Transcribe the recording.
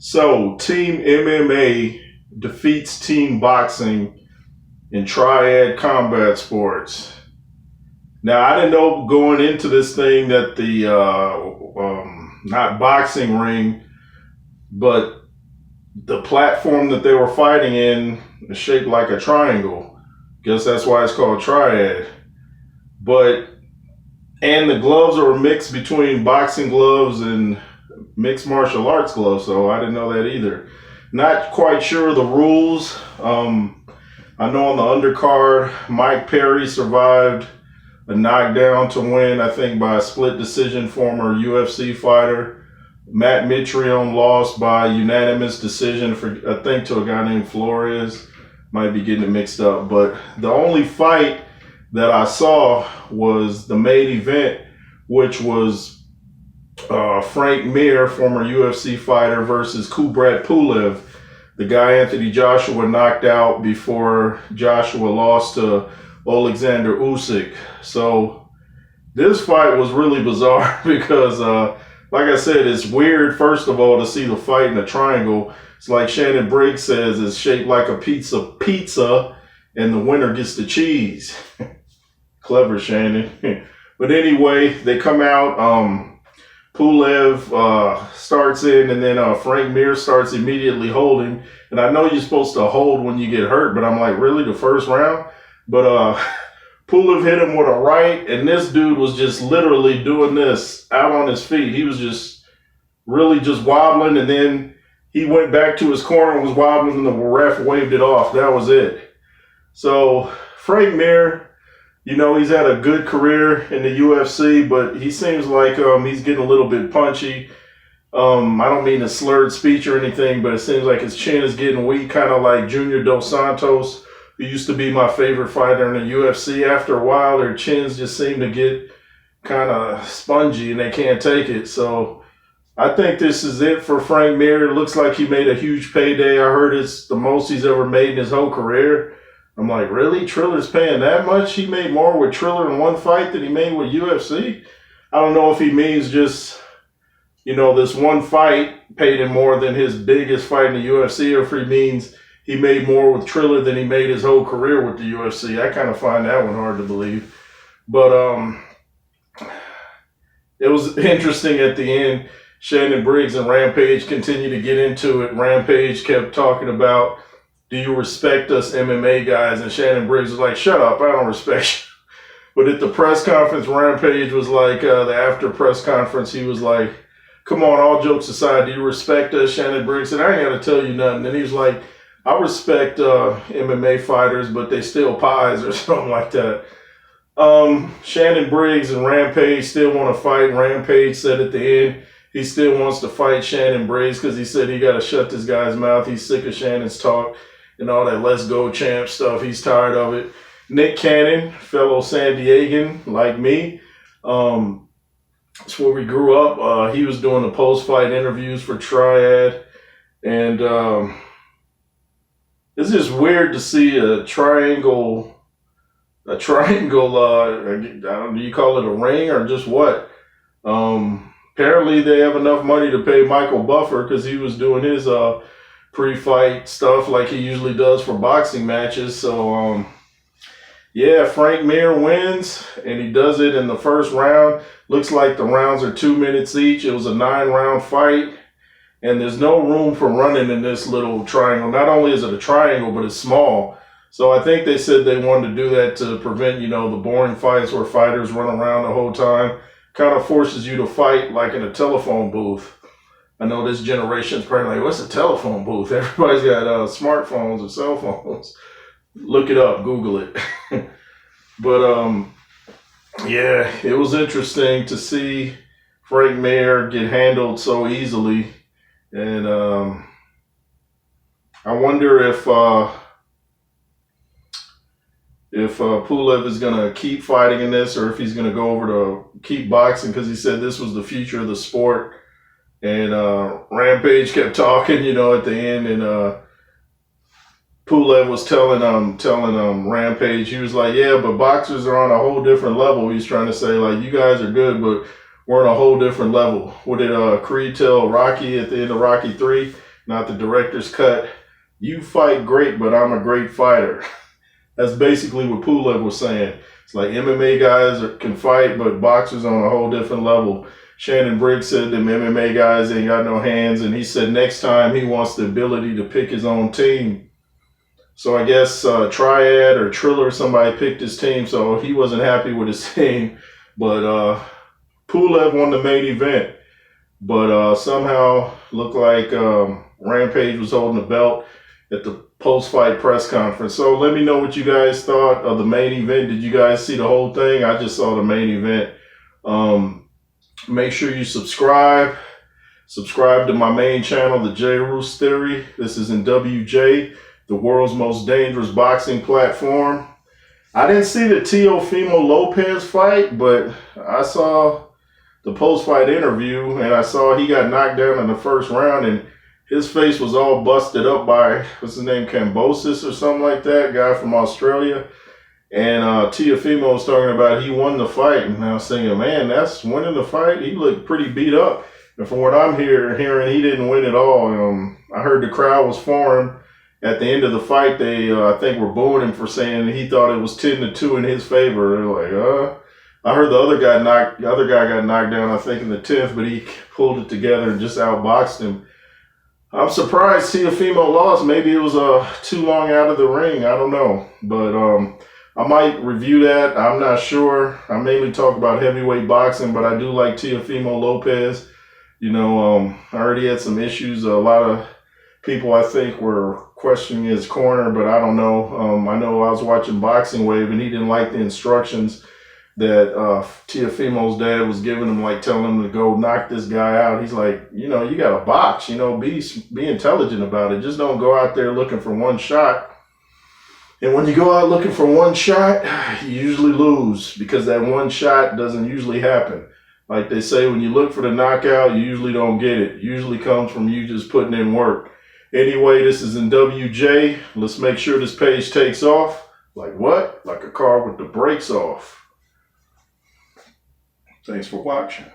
So, Team MMA defeats Team Boxing in Triad combat sports. Now, I didn't know going into this thing that the, not boxing ring, but the platform that they were fighting in is shaped like a triangle. Guess that's why it's called Triad. And the gloves are a mix between boxing gloves and mixed martial arts gloves, so I didn't know that either. Not quite sure the rules. I know on the undercard, Mike Perry survived a knockdown to win, I think by a split decision, former UFC fighter. Matt Mitrione lost by unanimous decision I think to a guy named Flores. Might be getting it mixed up, but the only fight that I saw was the main event, which was Frank Mir, former UFC fighter, versus Kubrat Pulev, the guy Anthony Joshua knocked out before Joshua lost to Alexander Usyk. So this fight was really bizarre because, like I said, it's weird, first of all, to see the fight in a triangle. It's like Shannon Briggs says, it's shaped like a pizza, and the winner gets the cheese. Clever, Shannon. But anyway, they come out. Pulev starts in, and then Frank Mir starts immediately holding. And I know you're supposed to hold when you get hurt, but I'm like, really, the first round? But Pulev hit him with a right, and this dude was just literally doing this out on his feet. He was just really just wobbling, and then he went back to his corner and was wobbling, and the ref waved it off. That was it. So Frank Mir, you know, he's had a good career in the UFC, but he seems like he's getting a little bit punchy. I don't mean a slurred speech or anything, but it seems like his chin is getting weak, kind of like Junior Dos Santos, who used to be my favorite fighter in the UFC. After a while, their chins just seem to get kind of spongy and they can't take it. So I think this is it for Frank Mir. It looks like he made a huge payday. I heard it's the most he's ever made in his whole career. I'm like, really? Triller's paying that much? He made more with Triller in one fight than he made with UFC? I don't know if he means just, you know, this one fight paid him more than his biggest fight in the UFC, or if he means he made more with Triller than he made his whole career with the UFC. I kind of find that one hard to believe. But it was interesting at the end. Shannon Briggs and Rampage continued to get into it. Rampage kept talking about, do you respect us MMA guys? And Shannon Briggs was like, shut up, I don't respect you. But at the press conference, Rampage was like, the after press conference, he was like, come on, all jokes aside, do you respect us? Shannon Briggs said, I ain't got to tell you nothing. And he was like, I respect MMA fighters, but they still pies or something like that. Shannon Briggs and Rampage still want to fight. Rampage said at the end, he still wants to fight Shannon Briggs because he said he got to shut this guy's mouth. He's sick of Shannon's talk and all that let's go champ stuff. He's tired of it. Nick Cannon, fellow San Diegan like me, that's where we grew up. He was doing the post-fight interviews for Triad. And it's just weird to see a triangle, do you call it a ring or just what? Apparently they have enough money to pay Michael Buffer because he was doing his pre-fight stuff like he usually does for boxing matches. So, yeah, Frank Mir wins, and he does it in the first round. Looks like the rounds are 2 minutes each. It was a 9-round fight, and there's no room for running in this little triangle. Not only is it a triangle, but it's small. So I think they said they wanted to do that to prevent, you know, the boring fights where fighters run around the whole time. Kind of forces you to fight like in a telephone booth. I know this generation's probably like, what's a telephone booth? Everybody's got smartphones or cell phones. Look it up, Google it. But yeah, it was interesting to see Frank Mir get handled so easily. And I wonder if Pulev is going to keep fighting in this or if he's going to go over to keep boxing, because he said this was the future of the sport. And Rampage kept talking, you know, at the end, and Pulev was telling Rampage, he was like, yeah, but boxers are on a whole different level. He's trying to say, like, you guys are good, but we're on a whole different level. What did Creed tell Rocky at the end of Rocky 3? not the director's cut. You fight great, but I'm a great fighter. That's basically what Pulev was saying. It's like MMA guys can fight, but boxers on a whole different level. Shannon Briggs said them MMA guys ain't got no hands, and he said next time he wants the ability to pick his own team. So I guess Triad or Triller, somebody picked his team, so he wasn't happy with his team. But Pulev won the main event. But somehow looked like Rampage was holding the belt at the post-fight press conference. So let me know what you guys thought of the main event. Did you guys see the whole thing? I just saw the main event. Make sure you subscribe. Subscribe to my main channel, The J. Roos Theory. This is N.W.J., the world's most dangerous boxing platform. I didn't see the Teofimo Lopez fight, but I saw the post-fight interview, and I saw he got knocked down in the first round, and his face was all busted up by, what's his name, Cambosis or something like that, guy from Australia. And Teofimo was talking about he won the fight, and I was thinking, man, that's winning the fight? He looked pretty beat up. And from what I'm hearing, he didn't win at all. I heard the crowd was for him. At the end of the fight, they, I think, were booing him for saying he thought it was 10-2 in his favor. They're like, I heard the other guy got knocked down, I think, in the 10th, but he pulled it together and just outboxed him. I'm surprised Teofimo lost. Maybe it was too long out of the ring. I don't know. But I might review that. I'm not sure. I mainly talk about heavyweight boxing, but I do like Teofimo Lopez. You know, I heard he had some issues. A lot of people, I think, were questioning his corner, but I don't know. I know I was watching Boxing Wave, and he didn't like the instructions that Teofimo's dad was giving him, like telling him to go knock this guy out. He's like, you know, you got to box, you know, be intelligent about it. Just don't go out there looking for one shot. And when you go out looking for one shot, you usually lose because that one shot doesn't usually happen. Like they say, when you look for the knockout, you usually don't get it. It usually comes from you just putting in work. Anyway, this is N.W.J. Let's make sure this page takes off. Like what? Like a car with the brakes off. Thanks for watching.